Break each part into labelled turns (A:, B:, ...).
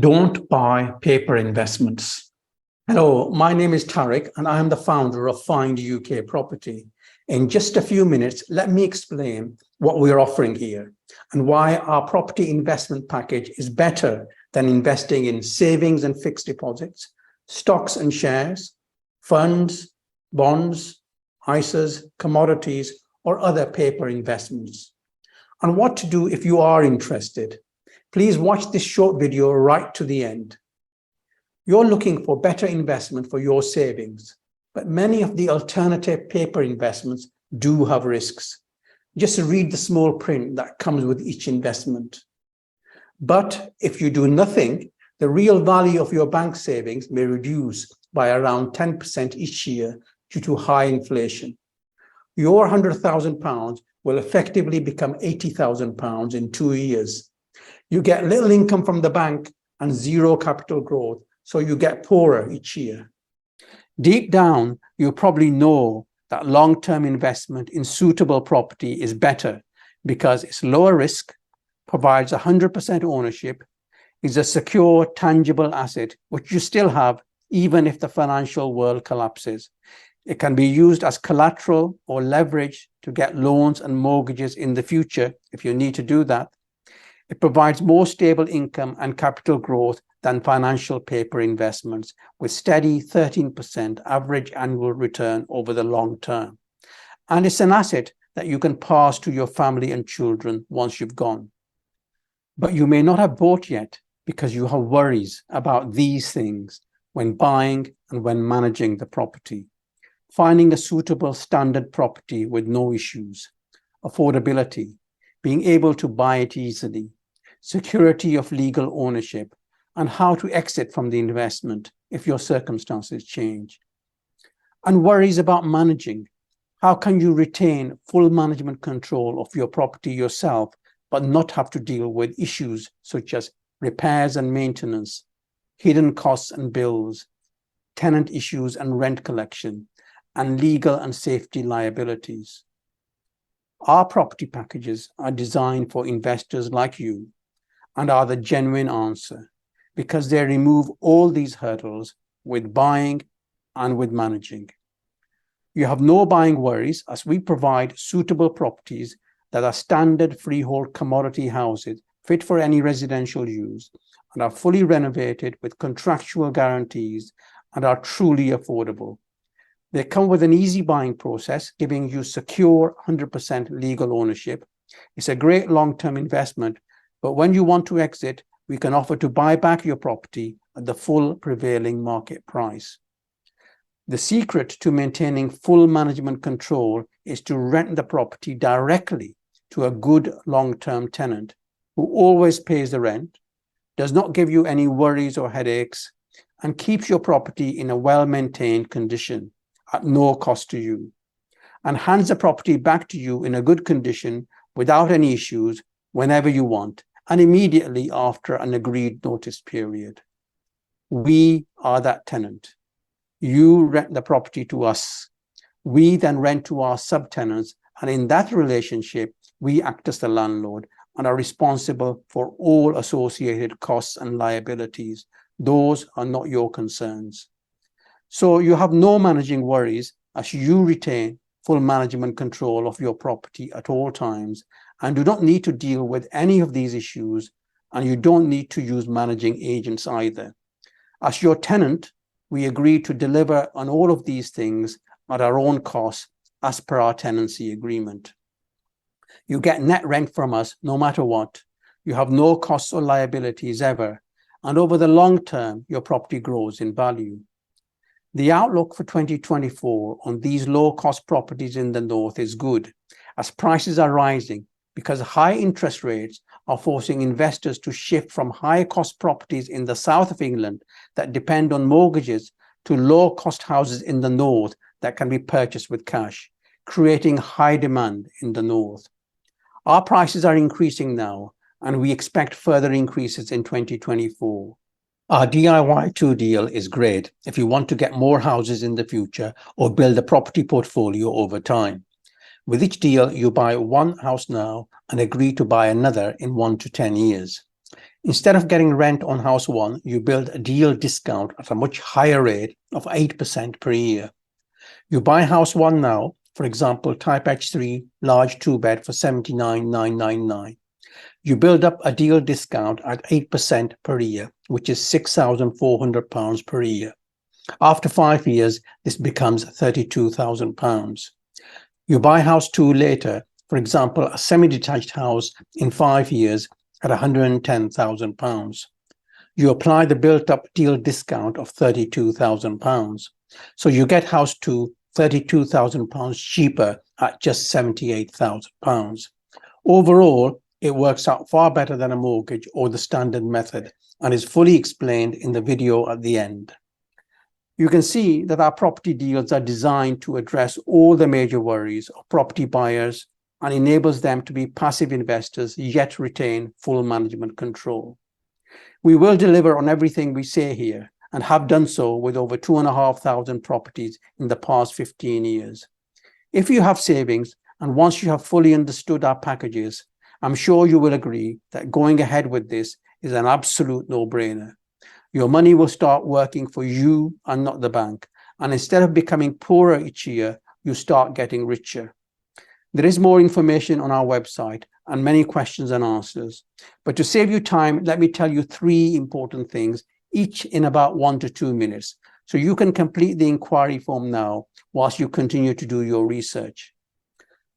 A: Don't buy paper investments. Hello, my name is Tariq and I am the founder of Find UK Property. In just a few minutes, let me explain what we're offering here and why our property investment package is better than investing in savings and fixed deposits, stocks and shares, funds, bonds, ISAs, commodities, or other paper investments. And what to do if you are interested. Please watch this short video right to the end. You're looking for better investment for your savings, but many of the alternative paper investments do have risks. Just read the small print that comes with each investment. But if you do nothing, the real value of your bank savings may reduce by around 10% each year due to high inflation. Your £100,000 will effectively become £80,000 in 2 years. You get little income from the bank and zero capital growth, so you get poorer each year. Deep down, you probably know that long-term investment in suitable property is better because it's lower risk, provides 100% ownership, is a secure, tangible asset, which you still have even if the financial world collapses. It can be used as collateral or leverage to get loans and mortgages in the future if you need to do that. It provides more stable income and capital growth than financial paper investments, with steady 13% average annual return over the long term. And it's an asset that you can pass to your family and children once you've gone. But you may not have bought yet because you have worries about these things when buying and when managing the property. Finding a suitable standard property with no issues, affordability, being able to buy it easily, security of legal ownership, and how to exit from the investment if your circumstances change. And worries about managing. How can you retain full management control of your property yourself, but not have to deal with issues such as repairs and maintenance, hidden costs and bills, tenant issues and rent collection, and legal and safety liabilities? Our property packages are designed for investors like you and are the genuine answer because they remove all these hurdles with buying and with managing. You have no buying worries as we provide suitable properties that are standard freehold commodity houses fit for any residential use and are fully renovated with contractual guarantees and are truly affordable. They come with an easy buying process, giving you secure 100% legal ownership. It's a great long-term investment, but when you want to exit, we can offer to buy back your property at the full prevailing market price. The secret to maintaining full management control is to rent the property directly to a good long-term tenant who always pays the rent, does not give you any worries or headaches, and keeps your property in a well-maintained condition at no cost to you, and hands the property back to you in a good condition without any issues whenever you want and immediately after an agreed notice period. We are that tenant. You rent the property to us. We then rent to our subtenants, and in that relationship, we act as the landlord and are responsible for all associated costs and liabilities. Those are not your concerns. So you have no managing worries as you retain full management control of your property at all times and do not need to deal with any of these issues, and you don't need to use managing agents either. As your tenant, we agree to deliver on all of these things at our own cost as per our tenancy agreement. You get net rent from us no matter what. You have no costs or liabilities ever, and over the long term, your property grows in value. The outlook for 2024 on these low-cost properties in the north is good, as prices are rising because high interest rates are forcing investors to shift from high-cost properties in the south of England that depend on mortgages to low-cost houses in the north that can be purchased with cash, creating high demand in the north. Our prices are increasing now, and we expect further increases in 2024. Our DIY2 deal is great if you want to get more houses in the future or build a property portfolio over time. With each deal, you buy one house now and agree to buy another in 1 to 10 years. Instead of getting rent on house one, you build a deal discount at a much higher rate of 8% per year. You buy house one now, for example, type H3, large 2-bed for $79,999. You build up a deal discount at 8% per year, which is £6,400 per year. After 5 years, this becomes £32,000. You buy house two later, for example, a semi-detached house in 5 years at £110,000. You apply the built-up deal discount of £32,000. So you get house two £32,000 cheaper at just £78,000. Overall, it works out far better than a mortgage or the standard method and is fully explained in the video at the end. You can see that our property deals are designed to address all the major worries of property buyers and enables them to be passive investors yet retain full management control. We will deliver on everything we say here and have done so with over 2,500 properties in the past 15 years. If you have savings and once you have fully understood our packages, I'm sure you will agree that going ahead with this is an absolute no-brainer. Your money will start working for you and not the bank. And instead of becoming poorer each year, you start getting richer. There is more information on our website and many questions and answers. But to save you time, let me tell you 3 important things, each in about 1 to 2 minutes. So you can complete the inquiry form now whilst you continue to do your research.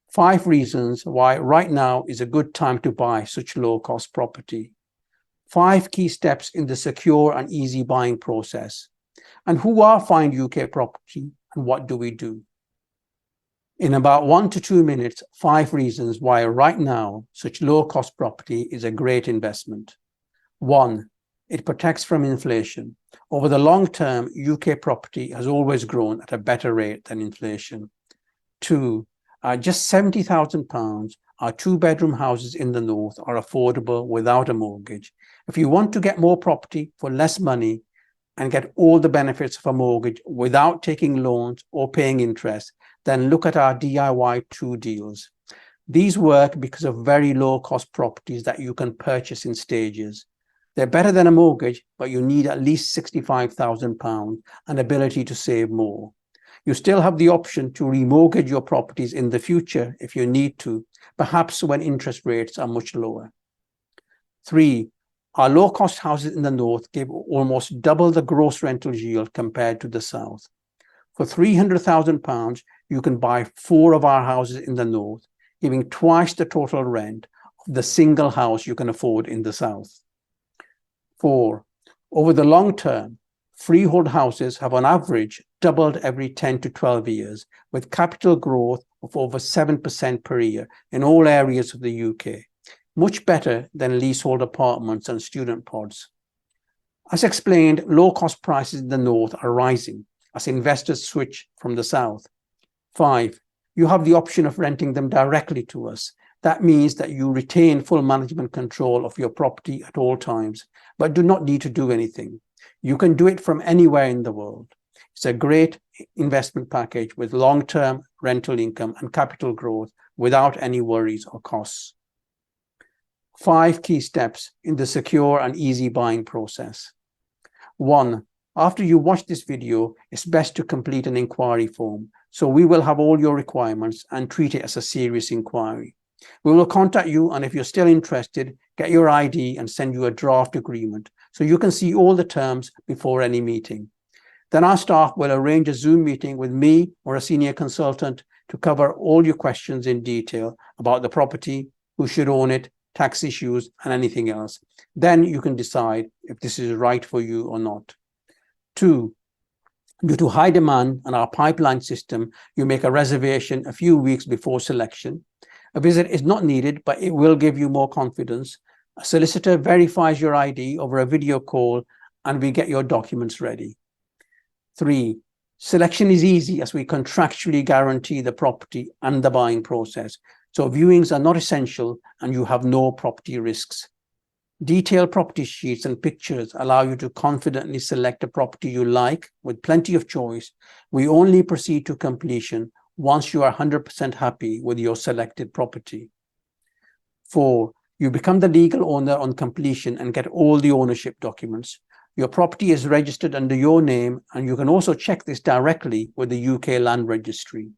A: 5 reasons why right now is a good time to buy such low-cost property. 5 key steps in the secure and easy buying process. And who are Find UK Property and what do we do? In about 1 to 2 minutes, 5 reasons why right now such low-cost property is a great investment. 1. It protects from inflation. Over the long term, UK property has always grown at a better rate than inflation. 2. At just £70,000, our 2-bedroom houses in the north are affordable without a mortgage. If you want to get more property for less money and get all the benefits of a mortgage without taking loans or paying interest, then look at our DIY 2 deals. These work because of very low cost properties that you can purchase in stages. They're better than a mortgage, but you need at least £65,000 and ability to save more. You still have the option to remortgage your properties in the future if you need to, perhaps when interest rates are much lower. 3. Our low-cost houses in the north give almost double the gross rental yield compared to the south. For £300,000, you can buy 4 of our houses in the north, giving twice the total rent of the single house you can afford in the south. 4. Over the long term, freehold houses have on average doubled every 10 to 12 years, with capital growth of over 7% per year in all areas of the UK. Much better than leasehold apartments and student pods. As explained, low-cost prices in the north are rising as investors switch from the south. 5. You have the option of renting them directly to us. That means that you retain full management control of your property at all times, but do not need to do anything. You can do it from anywhere in the world. It's a great investment package with long-term rental income and capital growth without any worries or costs. 5 key steps in the secure and easy buying process. 1. After you watch this video, it's best to complete an inquiry form, so we will have all your requirements and treat it as a serious inquiry. We will contact you, and if you're still interested, get your ID and send you a draft agreement so you can see all the terms before any meeting. Then our staff will arrange a Zoom meeting with me or a senior consultant to cover all your questions in detail about the property, who should own it, tax issues, and anything else. Then you can decide if this is right for you or not. 2. Due to high demand and our pipeline system, you make a reservation a few weeks before selection. A visit is not needed, but it will give you more confidence. A solicitor verifies your ID over a video call, and we get your documents ready. 3. Selection is easy as we contractually guarantee the property and the buying process. So viewings are not essential and you have no property risks. Detailed property sheets and pictures allow you to confidently select a property you like with plenty of choice. We only proceed to completion once you are 100% happy with your selected property. 4. You become the legal owner on completion and get all the ownership documents. Your property is registered under your name, and you can also check this directly with the UK Land Registry.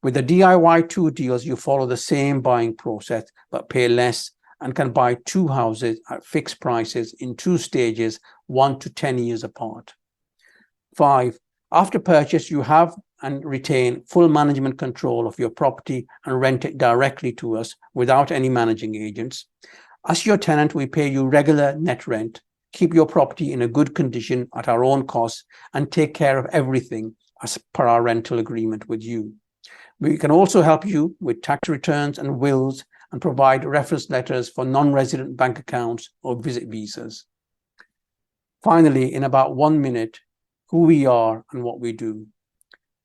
A: With the DIY2 deals, you follow the same buying process but pay less and can buy two houses at fixed prices in two stages, 1 to 10 years apart. 5. After purchase, you have and retain full management control of your property and rent it directly to us without any managing agents. As your tenant, we pay you regular net rent, keep your property in a good condition at our own cost, and take care of everything as per our rental agreement with you. We can also help you with tax returns and wills and provide reference letters for non-resident bank accounts or visit visas. Finally, in about 1 minute, who we are and what we do.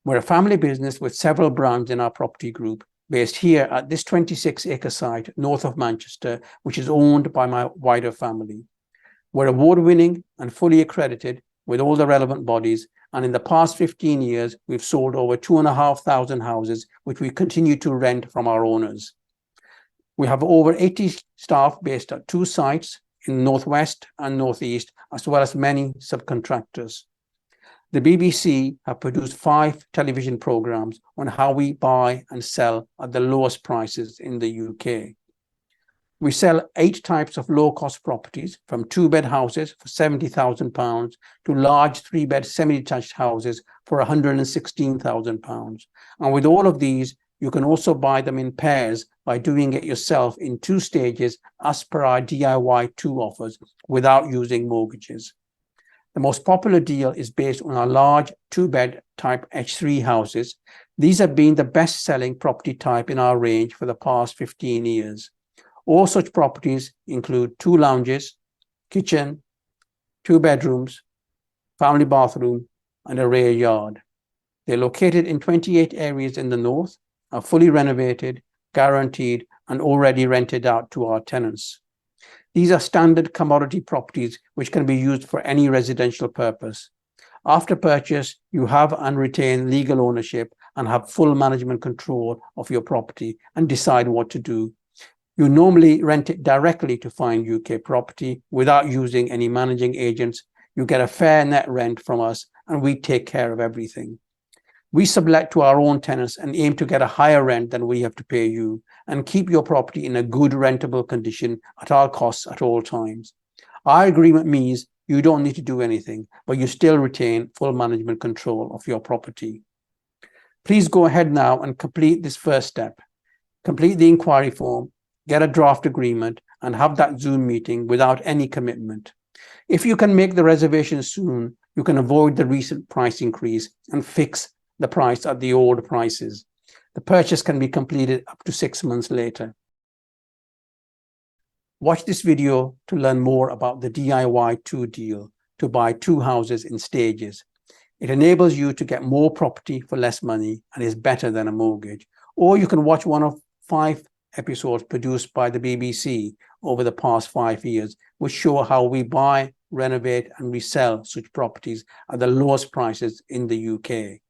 A: We're a family business with several brands in our property group, based here at this 26-acre site north of Manchester, which is owned by my wider family. We're award-winning and fully accredited with all the relevant bodies, and in the past 15 years, we've sold over 2,500 houses, which we continue to rent from our owners. We have over 80 staff based at 2 sites in the Northwest and Northeast, as well as many subcontractors. The BBC have produced 5 television programs on how we buy and sell at the lowest prices in the UK. We sell 8 types of low-cost properties, from 2-bed houses for £70,000 to large 3-bed semi-detached houses for £116,000. And with all of these, you can also buy them in pairs by doing it yourself in 2 stages as per our DIY2 offers without using mortgages. The most popular deal is based on our large 2-bed type H3 houses. These have been the best-selling property type in our range for the past 15 years. All such properties include 2 lounges, kitchen, 2 bedrooms, family bathroom, and a rear yard. They're located in 28 areas in the north, are fully renovated, guaranteed, and already rented out to our tenants. These are standard commodity properties which can be used for any residential purpose. After purchase, you have and retain legal ownership and have full management control of your property and decide what to do. You normally rent it directly to Find UK Property without using any managing agents. You get a fair net rent from us, and we take care of everything. We sublet to our own tenants and aim to get a higher rent than we have to pay you, and keep your property in a good rentable condition at our costs at all times. Our agreement means you don't need to do anything, but you still retain full management control of your property. Please go ahead now and complete this first step. Complete the inquiry form, get a draft agreement, and have that Zoom meeting without any commitment. If you can make the reservation soon, you can avoid the recent price increase and fix the price at the old prices. The purchase can be completed up to 6 months later. Watch this video to learn more about the DIY2 deal to buy 2 houses in stages. It enables you to get more property for less money and is better than a mortgage. Or you can watch one of 5 episodes produced by the BBC over the past 5 years, which show how we buy, renovate, and resell such properties at the lowest prices in the UK.